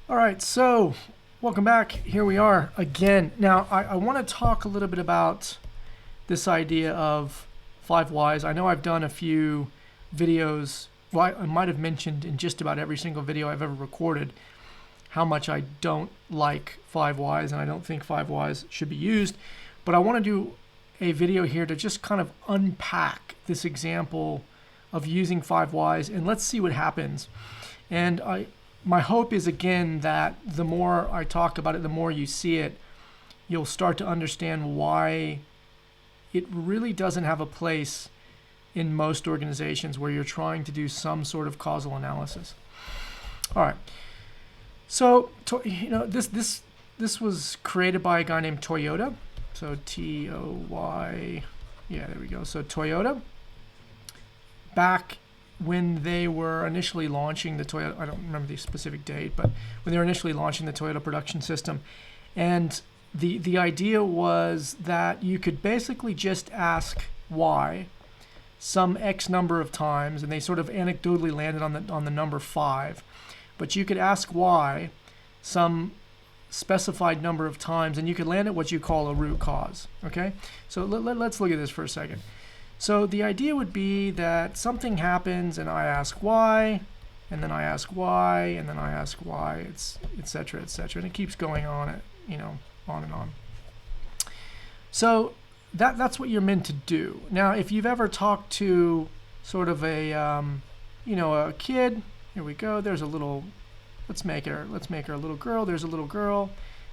All right, so welcome back. Here we are again. Now, I want to talk a little bit about this idea of 5 whys. I know I've done a few videos. Well, I might have mentioned in just about every single video I've ever recorded how much I don't like 5 whys, and I don't think 5 whys should be used. But I want to do a video here to just kind of unpack this example of using 5 whys, and let's see what happens. And my hope is, again, that the more I talk about it, the more you see it, you'll start to understand why it really doesn't have a place in most organizations where you're trying to do some sort of causal analysis. All right. So, this was created by a guy named Toyota. So T-O-Y, yeah, there we go. So Toyota, back when they were initially launching the Toyota, I don't remember the specific date, but when they were initially launching the Toyota production system. And the idea was that you could basically just ask why some X number of times, and they sort of anecdotally landed on the number 5. But you could ask why some specified number of times, and you could land at what you call a root cause. Okay, so let's look at this for a second. So the idea would be that something happens, and I ask why, and then I ask why, and then I ask why, et cetera, and it keeps going on, on and on. So that's what you're meant to do. Now, if you've ever talked to sort of a a kid, here we go. There's a little. Let's make her a little girl. There's a little girl,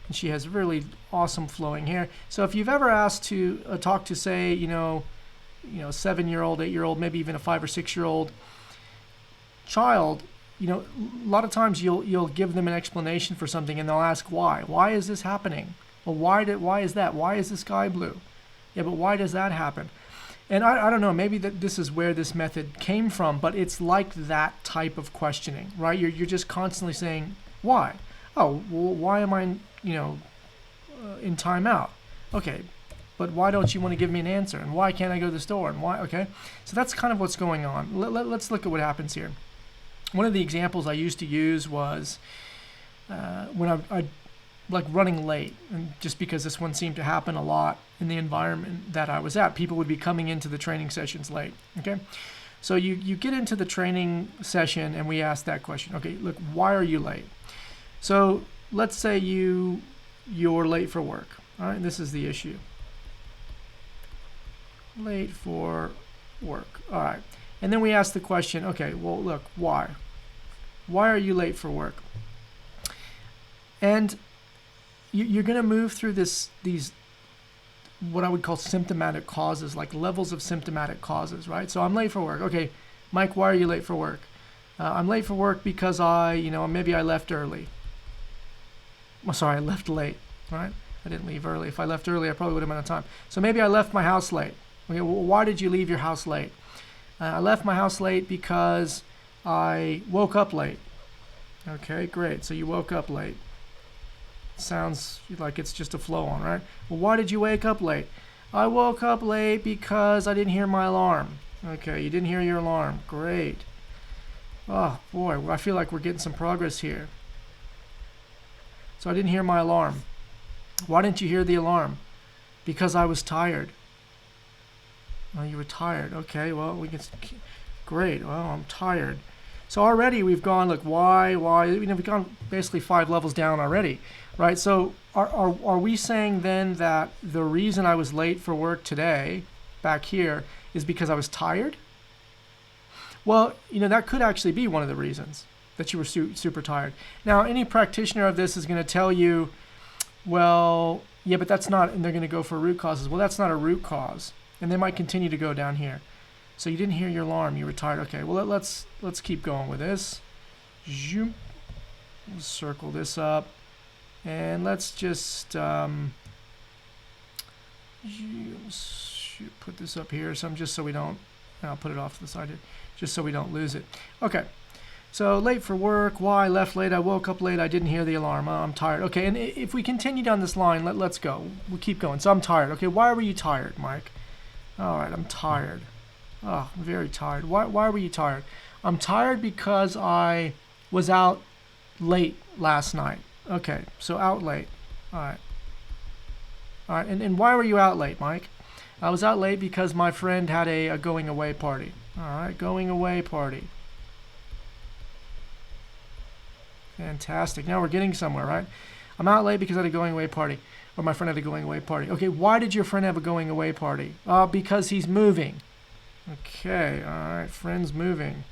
and she has really awesome flowing hair. So if you've ever asked to talk to, say, 7-year-old, 8-year-old, maybe even a 5 or 6-year-old child, a lot of times you'll give them an explanation for something, and they'll ask why. Why is this happening? Well, why is that? Why is the sky blue? Yeah, but why does that happen? And I don't know, maybe this is where this method came from, but it's like that type of questioning, right? You're just constantly saying, why? Oh, well, why am I, in timeout? Okay, but why don't you want to give me an answer? And why can't I go to the store? And why? Okay, so that's kind of what's going on. Let's look at what happens here. One of the examples I used to use was when I like running late, and just because this one seemed to happen a lot in the environment that I was at. People would be coming into the training sessions late. Okay, so you get into the training session, and we ask that question. Okay, look, why are you late? So let's say you're late for work. All right, this is the issue. Late for work. All right, and then we ask the question. Okay, well, look, why? Why are you late for work? And you're going to move through these what I would call symptomatic causes, like levels of symptomatic causes, right? So I'm late for work. Okay, Mike, why are you late for work? I'm late for work because maybe I left early. Well, sorry, I left late, right? I didn't leave early. If I left early, I probably would have been on time. So maybe I left my house late. Okay, well, why did you leave your house late? I left my house late because I woke up late. Okay, great. So you woke up late. Sounds like it's just a flow on, right? Well, why did you wake up late? I woke up late because I didn't hear my alarm. Okay, you didn't hear your alarm. Great. Oh, boy, I feel like we're getting some progress here. So I didn't hear my alarm. Why didn't you hear the alarm? Because I was tired. Oh, you were tired. Okay, well, great. Well, I'm tired. So already we've gone, look, why? We've gone basically 5 levels down already, right? So are we saying then that the reason I was late for work today, back here, is because I was tired? Well, that could actually be one of the reasons that you were super tired. Now, any practitioner of this is going to tell you, well, yeah, but that's not, and they're going to go for root causes. Well, that's not a root cause, and they might continue to go down here. So you didn't hear your alarm. You were tired. Okay, well, let's keep going with this. Zoom. We'll circle this up. And let's just put this up here. I'll put it off to the side here, just so we don't lose it. Okay, so late for work. Why? Left late. I woke up late. I didn't hear the alarm. I'm tired. Okay, and if we continue down this line, let's go. We'll keep going. So I'm tired. Okay, why were you tired, Mike? All right, I'm tired. Oh, I'm very tired. Why were you tired? I'm tired because I was out late last night. Okay, so out late. All right. All right, and why were you out late, Mike? I was out late because my friend had a going away party. All right, going away party. Fantastic. Now we're getting somewhere, right? I'm out late because I had a going away party. Or my friend had a going away party. Okay, why did your friend have a going away party? Because he's moving. Okay, all right, friend's moving.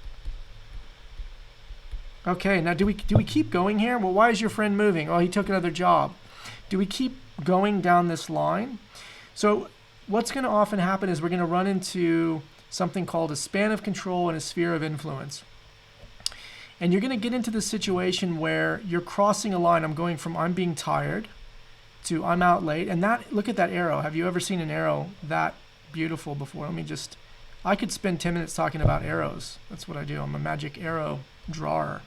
Okay, now do we keep going here? Well, why is your friend moving? Oh, he took another job. Do we keep going down this line? So what's going to often happen is we're going to run into something called a span of control and a sphere of influence. And you're going to get into this situation where you're crossing a line. I'm going from I'm being tired to I'm out late. And that, look at that arrow. Have you ever seen an arrow that beautiful before? I could spend 10 minutes talking about arrows. That's what I do. I'm a magic arrow drawler.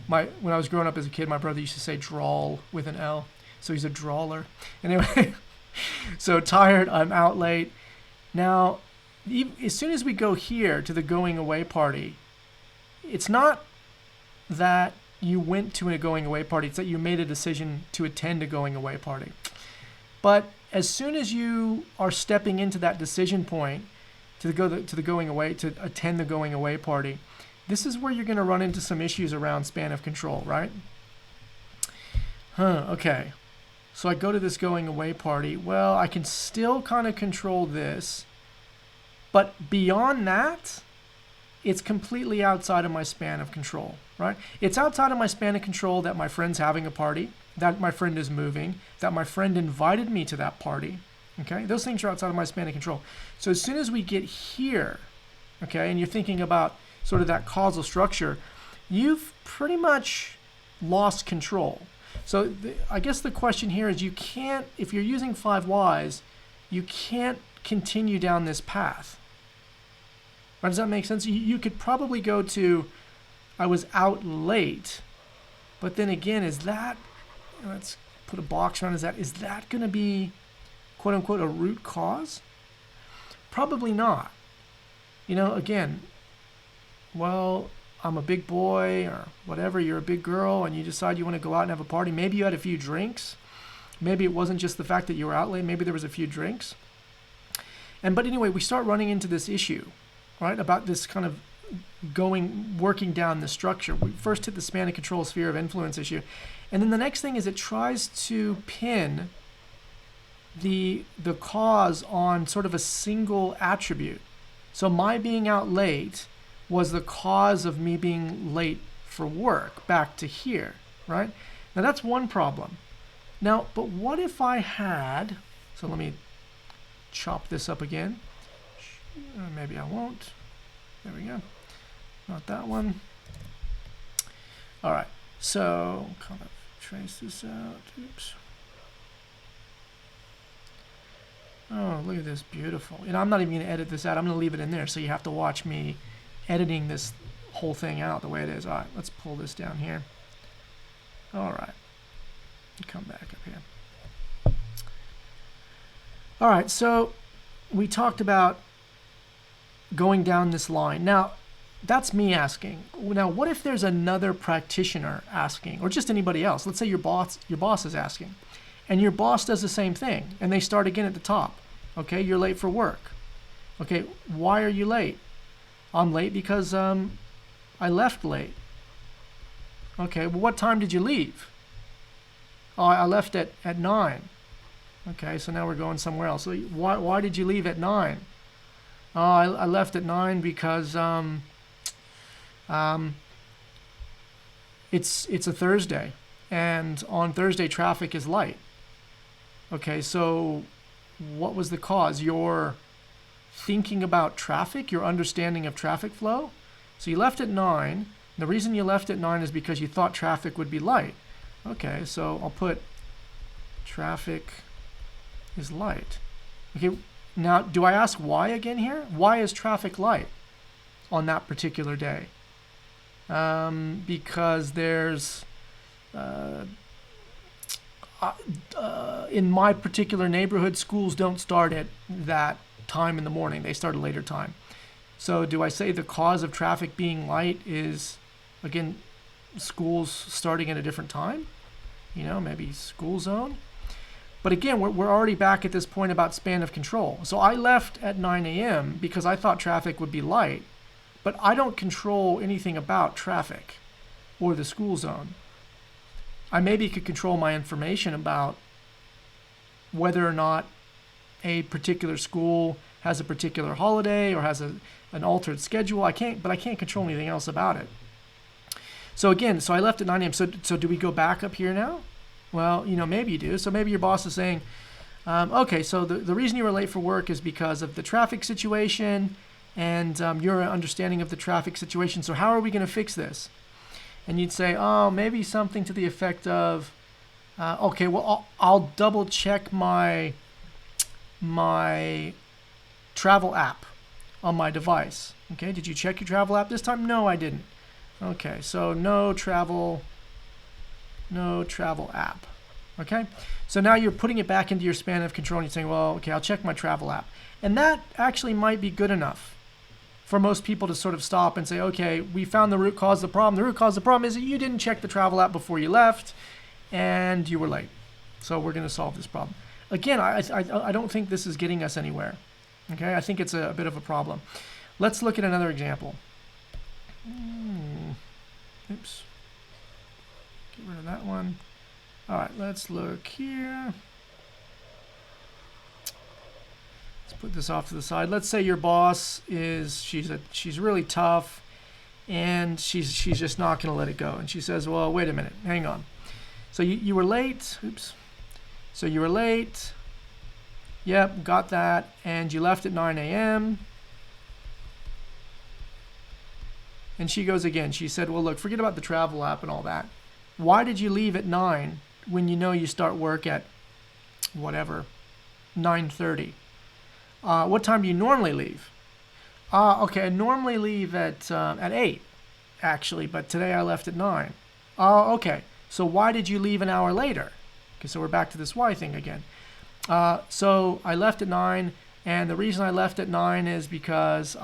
When I was growing up as a kid, my brother used to say drawl with an L. So he's a drawler. Anyway, so tired, I'm out late. Now, as soon as we go here to the going away party, it's not that you went to a going away party, it's that you made a decision to attend a going away party. But as soon as you are stepping into that decision point to attend the going away party, this is where you're going to run into some issues around span of control, right? Okay. So I go to this going away party. Well, I can still kind of control this, but beyond that, it's completely outside of my span of control, right? It's outside of my span of control that my friend's having a party, that my friend is moving, that my friend invited me to that party, okay? Those things are outside of my span of control. So as soon as we get here, okay, and you're thinking about sort of that causal structure, you've pretty much lost control. So I guess the question here is if you're using 5 whys, you can't continue down this path. Right, does that make sense? You could probably go to, I was out late, but then again, let's put a box around, is that going to be, quote unquote, a root cause? Probably not. Again, well, I'm a big boy or whatever, you're a big girl and you decide you want to go out and have a party. Maybe you had a few drinks. Maybe it wasn't just the fact that you were out late. Maybe there was a few drinks. But anyway, we start running into this issue, right, about this kind of working down the structure. We first hit the span of control sphere of influence issue. And then the next thing is it tries to pin the cause on sort of a single attribute. So my being out late was the cause of me being late for work back to here, right? Now that's one problem. Now, but what if I had, so let me chop this up again. Maybe I won't. There we go. Not that one. All right, so kind of trace this out. Oops. Oh, look at this, beautiful. I'm not even going to edit this out. I'm going to leave it in there, so you have to watch me editing this whole thing out the way it is. All right, let's pull this down here. All right, come back up here. All right, so we talked about going down this line. Now, that's me asking. Now, what if there's another practitioner asking, or just anybody else? Let's say your boss is asking, and your boss does the same thing, and they start again at the top. Okay, you're late for work. Okay, why are you late? I'm late because I left late. Okay, well, what time did you leave? Oh, I left at 9. Okay, so now we're going somewhere else. So why did you leave at 9? Oh, I left at 9 because it's a Thursday, and on Thursday traffic is light. Okay, so what was the cause? Your thinking about traffic, your understanding of traffic flow. So you left at 9. The reason you left at 9 is because you thought traffic would be light. Okay, so I'll put traffic is light. Okay, now do I ask why again here? Why is traffic light on that particular day? Because there's in my particular neighborhood, schools don't start at that time in the morning. They start a later time. So do I say the cause of traffic being light is, again, schools starting at a different time, maybe school zone. But again, we're already back at this point about span of control. So I left at 9 a.m. because I thought traffic would be light, but I don't control anything about traffic or the school zone. I maybe could control my information about whether or not a particular school has a particular holiday or has an altered schedule. I can't control anything else about it. So again, I left at 9 a.m. So do we go back up here now? Well, maybe you do. So maybe your boss is saying, okay, so the reason you were late for work is because of the traffic situation and your understanding of the traffic situation. So how are we going to fix this? And you'd say, oh, maybe something to the effect of, okay, well, I'll double check my travel app on my device. Okay, did you check your travel app this time? No, I didn't. Okay, so no travel app. Okay, so now you're putting it back into your span of control and you're saying, well, okay, I'll check my travel app. And that actually might be good enough for most people to sort of stop and say, okay, we found the root cause of the problem. The root cause of the problem is that you didn't check the travel app before you left and you were late. So we're going to solve this problem. Again, I don't think this is getting us anywhere. Okay, I think it's a bit of a problem. Let's look at another example. Oops. Get rid of that one. All right, let's look here. Let's put this off to the side. Let's say your boss she's really tough, and she's just not going to let it go. And she says, well, wait a minute, hang on. So you were late. Oops. So you were late. Yep, got that. And you left at 9 a.m. And she goes again. She said, well, look, forget about the travel app and all that. Why did you leave at 9 when you know you start work at whatever, 9:30? What time do you normally leave? Okay, I normally leave at 8, actually, but today I left at 9. Okay, so why did you leave an hour later? Okay, so we're back to this why thing again. So I left at 9, and the reason I left at 9 is because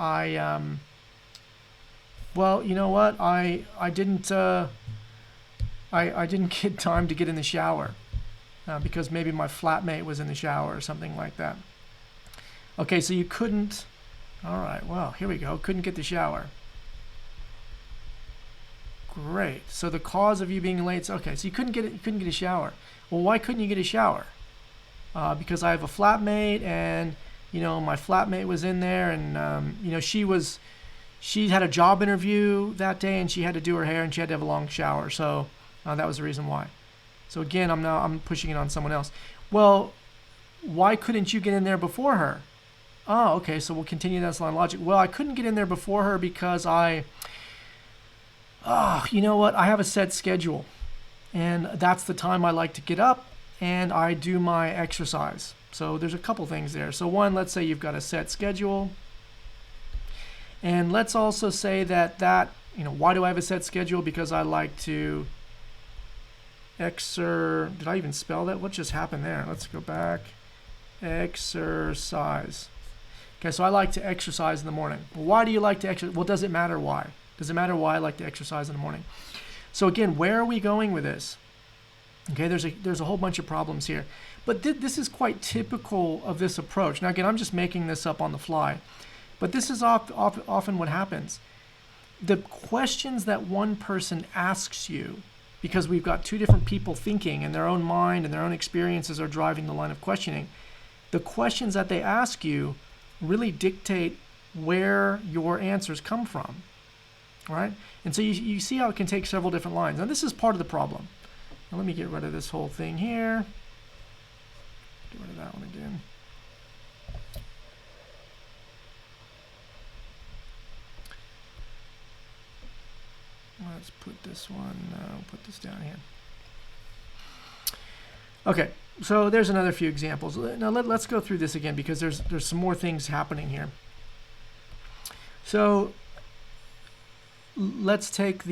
well, you know what? I didn't get time to get in the shower because maybe my flatmate was in the shower or something like that. Okay, so you couldn't. All right, well, here we go. Couldn't get the shower. Great. So the cause of you being late. Okay, so you couldn't get a shower. Well, why couldn't you get a shower? Because I have a flatmate, and my flatmate was in there, and she had a job interview that day, and she had to do her hair, and she had to have a long shower. So that was the reason why. So again, I'm pushing it on someone else. Well, why couldn't you get in there before her? Oh, okay. So we'll continue that line of logic. Well, I couldn't get in there before her because you know what? I have a set schedule, and that's the time I like to get up and I do my exercise. So there's a couple things there. So one, let's say you've got a set schedule. And let's also say that why do I have a set schedule? Because I like to did I even spell that? What just happened there? Let's go back. Exercise. Okay, so I like to exercise in the morning. Well, why do you like to exercise? Well, does it matter why? Does it matter why I like to exercise in the morning? So again, where are we going with this? Okay, there's a whole bunch of problems here. But this is quite typical of this approach. Now again, I'm just making this up on the fly. But this is often what happens. The questions that one person asks you, because we've got two different people thinking, and their own mind and their own experiences are driving the line of questioning, the questions that they ask you really dictate where your answers come from. All right? And so you see how it can take several different lines. Now this is part of the problem. Now let me get rid of this whole thing here. Get rid of that one again. Let's put this one, put this down here. Okay, so there's another few examples. Now let's go through this again because there's some more things happening here. So let's take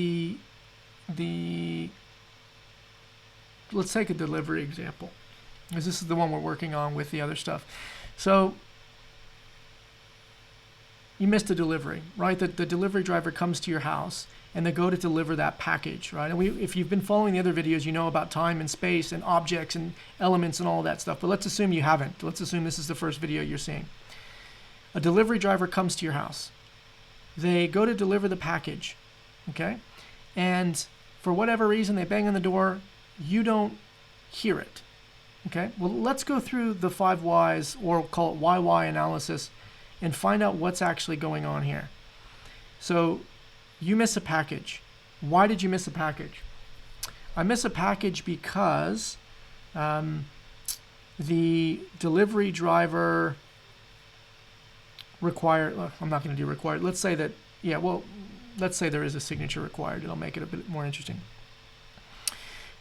let's take a delivery example, because this is the one we're working on with the other stuff. So you missed a delivery, right? The delivery driver comes to your house and they go to deliver that package, right? And if you've been following the other videos, you know about time and space and objects and elements and all that stuff. But let's assume you haven't. Let's assume this is the first video you're seeing. A delivery driver comes to your house. They go to deliver the package, okay? And for whatever reason, they bang on the door. You don't hear it, okay? Well, let's go through the 5 whys, or call it YY analysis, and find out what's actually going on here. So you miss a package. Why did you miss a package? I miss a package because the delivery driver required, I'm not going to do required. Let's say that, yeah, well, let's say there is a signature required. It'll make it a bit more interesting.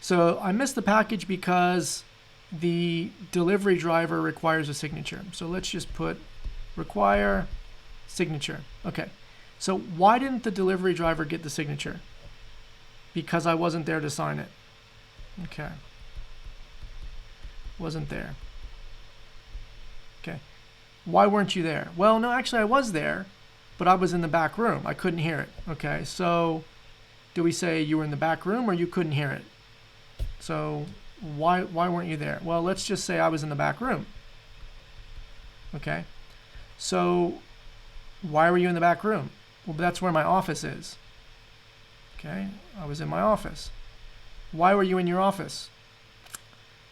So I missed the package because the delivery driver requires a signature. So let's just put require signature. Okay. So why didn't the delivery driver get the signature? Because I wasn't there to sign it. Okay. Wasn't there. Okay. Why weren't you there? Well, no, actually I was there, but I was in the back room. I couldn't hear it. Okay. So do we say you were in the back room or you couldn't hear it? So why weren't you there? Well, let's just say I was in the back room. Okay. So why were you in the back room? Well, that's where my office is. Okay, I was in my office. Why were you in your office?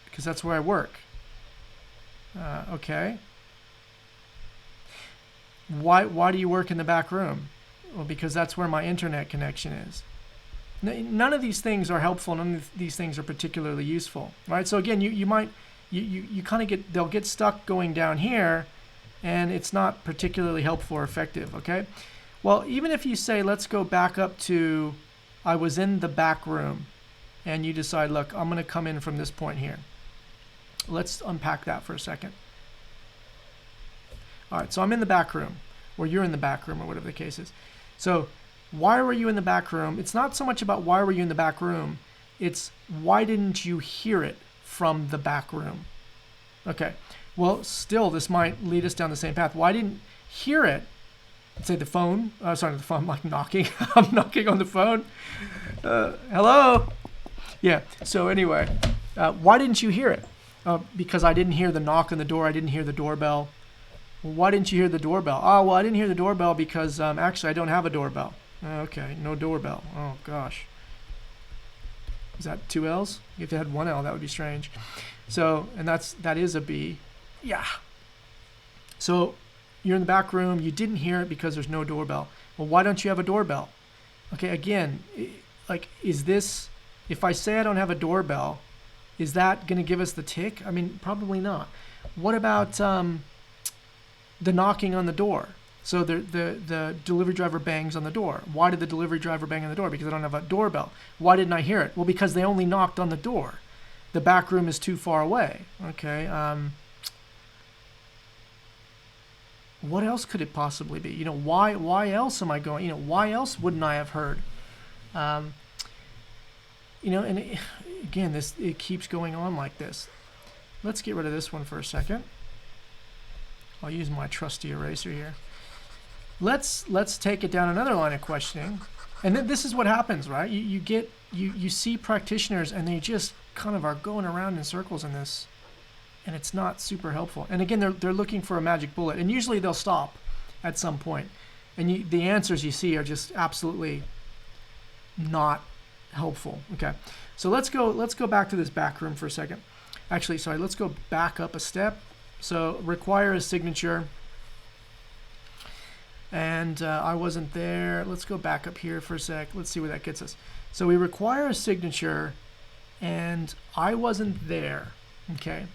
Because that's where I work. Okay. Why do you work in the back room? Well, because that's where my internet connection is. None of these things are helpful. None of these things are particularly useful, right? So again, you kind of they'll get stuck going down here, and it's not particularly helpful or effective, okay? Well, even if you say, let's go back up to, I was in the back room, and you decide, look, I'm going to come in from this point here. Let's unpack that for a second. All right, so I'm in the back room, or you're in the back room, or whatever the case is. So why were you in the back room? It's not so much about why were you in the back room, it's why didn't you hear it from the back room? Okay, well, still, this might lead us down the same path. Why didn't hear it? Let's say the phone, sorry, the phone, I'm like knocking. I'm knocking on the phone. Hello? Yeah, so anyway, why didn't you hear it? Because I didn't hear the knock on the door. I didn't hear the doorbell. Well, why didn't you hear the doorbell? Oh, well, I didn't hear the doorbell because actually I don't have a doorbell. Okay, no doorbell. Oh, gosh. Is that 2 L's? If it had 1 L, that would be strange. So, and that is a B. Yeah. So you're in the back room. You didn't hear it because there's no doorbell. Well, why don't you have a doorbell? Okay, again, like, is this, if I say I don't have a doorbell, is that going to give us the tick? I mean, probably not. What about the knocking on the door? So the delivery driver bangs on the door. Why did the delivery driver bang on the door? Because I don't have a doorbell. Why didn't I hear it? Well, because they only knocked on the door. The back room is too far away. Okay. What else could it possibly be? You know, why else am I going? You know, why else wouldn't I have heard? You know, and again, it keeps going on like this. Let's get rid of this one for a second. I'll use my trusty eraser here. Let's take it down another line of questioning, and then this is what happens, right? You see practitioners and they just kind of are going around in circles in this, and it's not super helpful. And again, they're looking for a magic bullet, and usually they'll stop at some point, and the answers you see are just absolutely not helpful. Okay, so let's go back to this back room for a second. Actually, sorry, let's go back up a step. So require a signature, and I wasn't there. Let's go back up here for a sec. Let's see where that gets us. So we require a signature, and I wasn't there. Okay,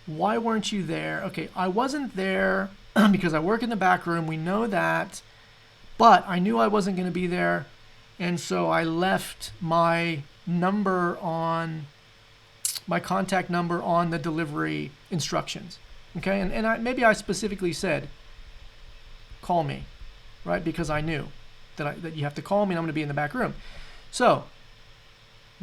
why weren't you there? Okay, I wasn't there because I work in the back room. We know that, but I knew I wasn't going to be there, and so I left my number on my contact number on the delivery instructions. Okay, and maybe I specifically said, call me, right? Because I knew that you have to call me and I'm going to be in the back room. So,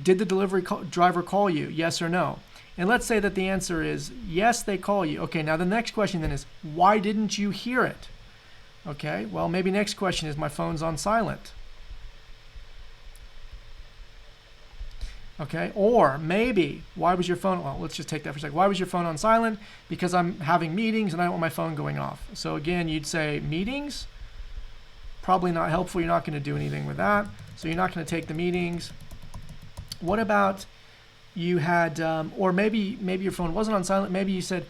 did the delivery driver call you? Yes or no? And let's say that the answer is yes, they call you. Okay, now the next question then is, why didn't you hear it? Okay, well, maybe next question is my phone's on silent. Okay, or maybe, why was your phone, well, let's just take that for a second. Why was your phone on silent? Because I'm having meetings and I don't want my phone going off. So again, you'd say meetings, probably not helpful. You're not going to do anything with that. So you're not going to take the meetings. What about you had, or maybe your phone wasn't on silent. Maybe you said,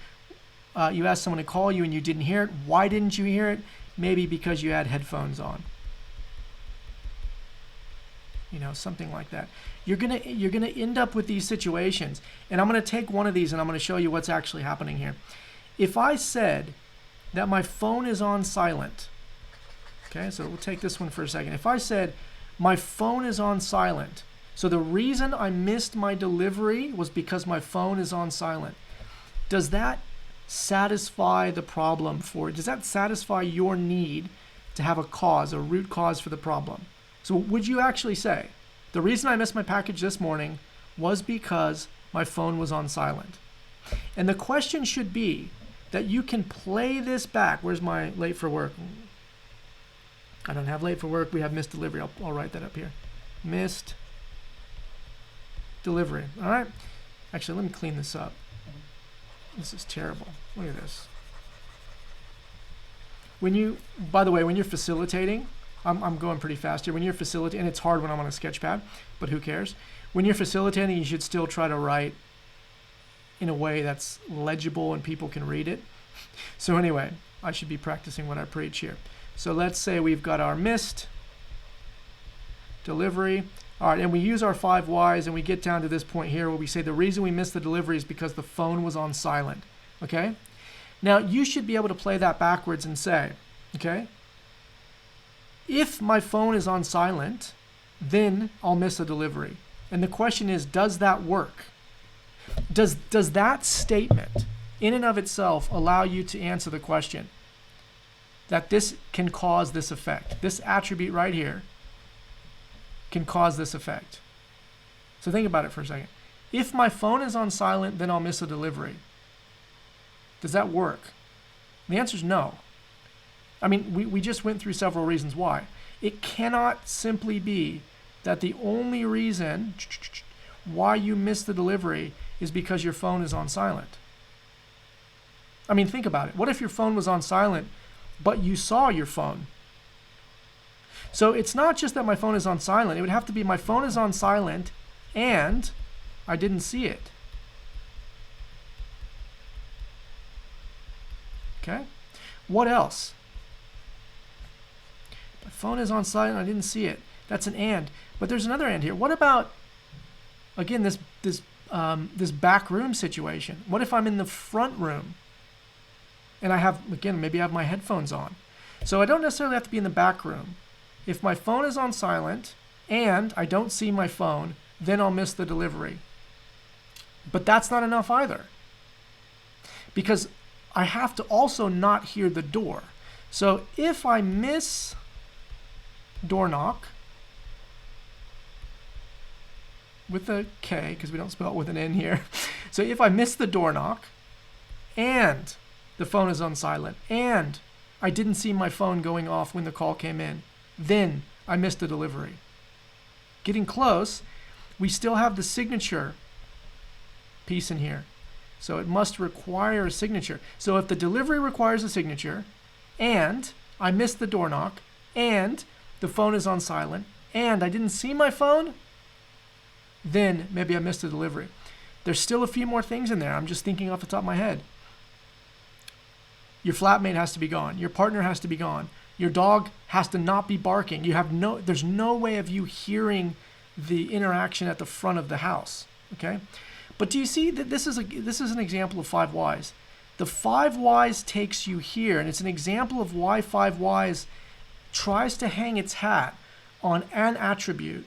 you asked someone to call you and you didn't hear it. Why didn't you hear it? Maybe because you had headphones on. You know, something like that. You're gonna end up with these situations, and I'm gonna take one of these and I'm gonna show you what's actually happening here. If I said that my phone is on silent, okay, so we'll take this one for a second. If I said my phone is on silent, so the reason I missed my delivery was because my phone is on silent. Does that satisfy the problem for it? Does that satisfy your need to have a cause, a root cause for the problem? So would you actually say, the reason I missed my package this morning was because my phone was on silent? And the question should be that you can play this back. Where's my late for work? I don't have late for work. We have missed delivery. I'll write that up here. Missed delivery. All right. Actually, let me clean this up. This is terrible. Look at this. By the way, when you're facilitating, I'm going pretty fast here. When you're facilitating, and it's hard when I'm on a sketch pad, but who cares? When you're facilitating, you should still try to write in a way that's legible and people can read it. So anyway, I should be practicing what I preach here. So let's say we've got our missed delivery. All right, and we use our 5 whys, and we get down to this point here where we say the reason we missed the delivery is because the phone was on silent, okay? Now, you should be able to play that backwards and say, okay, if my phone is on silent, then I'll miss a delivery. And the question is, does that work? Does that statement in and of itself allow you to answer the question that this can cause this effect? This attribute right here can cause this effect. So think about it for a second. If my phone is on silent, then I'll miss a delivery. Does that work? The answer is no. I mean, we just went through several reasons why. It cannot simply be that the only reason why you missed the delivery is because your phone is on silent. I mean, think about it. What if your phone was on silent, but you saw your phone? So it's not just that my phone is on silent. It would have to be my phone is on silent and I didn't see it. Okay? What else? My phone is on silent, I didn't see it. That's an and. But there's another and here. What about, again, this back room situation? What if I'm in the front room and I have, again, maybe I have my headphones on? So I don't necessarily have to be in the back room. If my phone is on silent and I don't see my phone, then I'll miss the delivery. But that's not enough either, because I have to also not hear the door. So if I miss door knock with a K, because we don't spell it with an N here. So if I miss the door knock and the phone is on silent and I didn't see my phone going off when the call came in, then I missed the delivery. Getting close, we still have the signature piece in here. So it must require a signature. So if the delivery requires a signature and I missed the door knock and the phone is on silent and I didn't see my phone, then maybe I missed the delivery. There's still a few more things in there. I'm just thinking off the top of my head. Your flatmate has to be gone. Your partner has to be gone. Your dog has to not be barking. There's no way of you hearing the interaction at the front of the house. Okay? But do you see that this is an example of 5 whys? The 5 whys takes you here, and it's an example of why 5 whys tries to hang its hat on an attribute,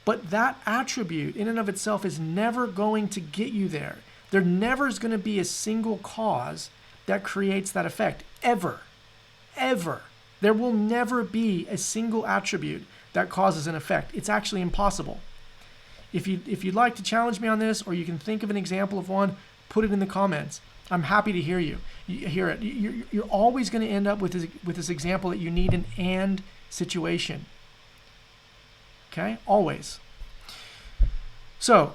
but that attribute in and of itself is never going to get you there. There never is going to be a single cause that creates that effect, ever, ever. There will never be a single attribute that causes an effect. It's actually impossible. If you'd like to challenge me on this, or you can think of an example of one, put it in the comments. I'm happy to hear it. You're always going to end up with this example that you need an and situation. Okay, always. So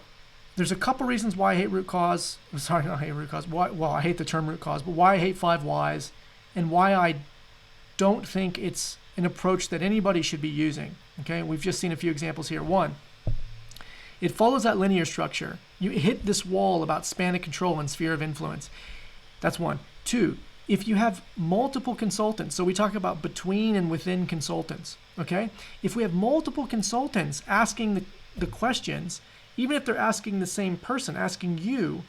there's a couple reasons why I hate root cause. Sorry, not hate root cause. Well, I hate the term root cause, but why I hate 5 whys and why I don't think it's an approach that anybody should be using. Okay, we've just seen a few examples here. 1, it follows that linear structure. You hit this wall about span of control and sphere of influence. That's 1. 2, if you have multiple consultants, so we talk about between and within consultants, okay? If we have multiple consultants asking the questions, even if they're asking the same person, asking you,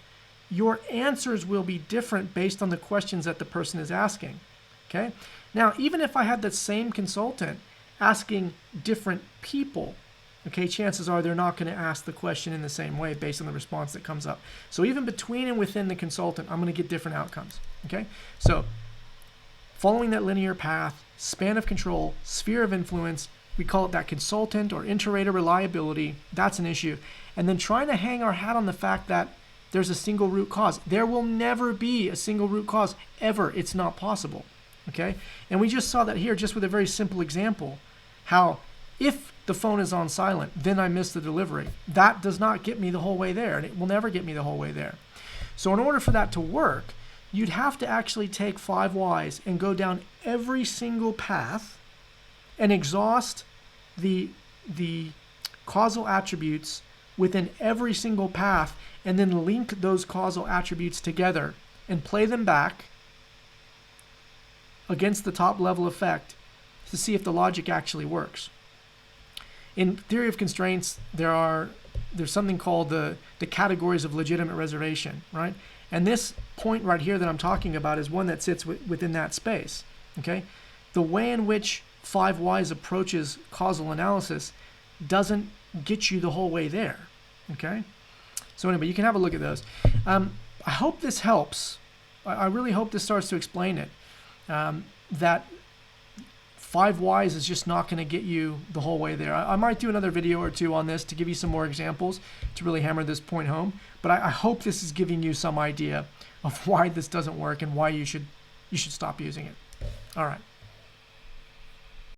your answers will be different based on the questions that the person is asking, okay? Now, even if I had the same consultant asking different people, okay, chances are they're not going to ask the question in the same way based on the response that comes up. So even between and within the consultant, I'm going to get different outcomes, okay? So following that linear path, span of control, sphere of influence, we call it that consultant or inter-rater reliability. That's an issue. And then trying to hang our hat on the fact that there's a single root cause. There will never be a single root cause, ever. It's not possible, okay? And we just saw that here just with a very simple example, how if the phone is on silent, then I miss the delivery. That does not get me the whole way there, and it will never get me the whole way there. So in order for that to work, you'd have to actually take 5 whys and go down every single path and exhaust the causal attributes within every single path, and then link those causal attributes together and play them back against the top level effect to see if the logic actually works. In theory of constraints, there's something called the categories of legitimate reservation, right? And this point right here that I'm talking about is one that sits within that space, okay? The way in which 5 whys approaches causal analysis doesn't get you the whole way there, okay? So anyway, you can have a look at those. I hope this helps. I really hope this starts to explain it, that 5 whys is just not going to get you the whole way there. I might do another video or 2 on this to give you some more examples to really hammer this point home. But I hope this is giving you some idea of why this doesn't work and why you should stop using it. All right.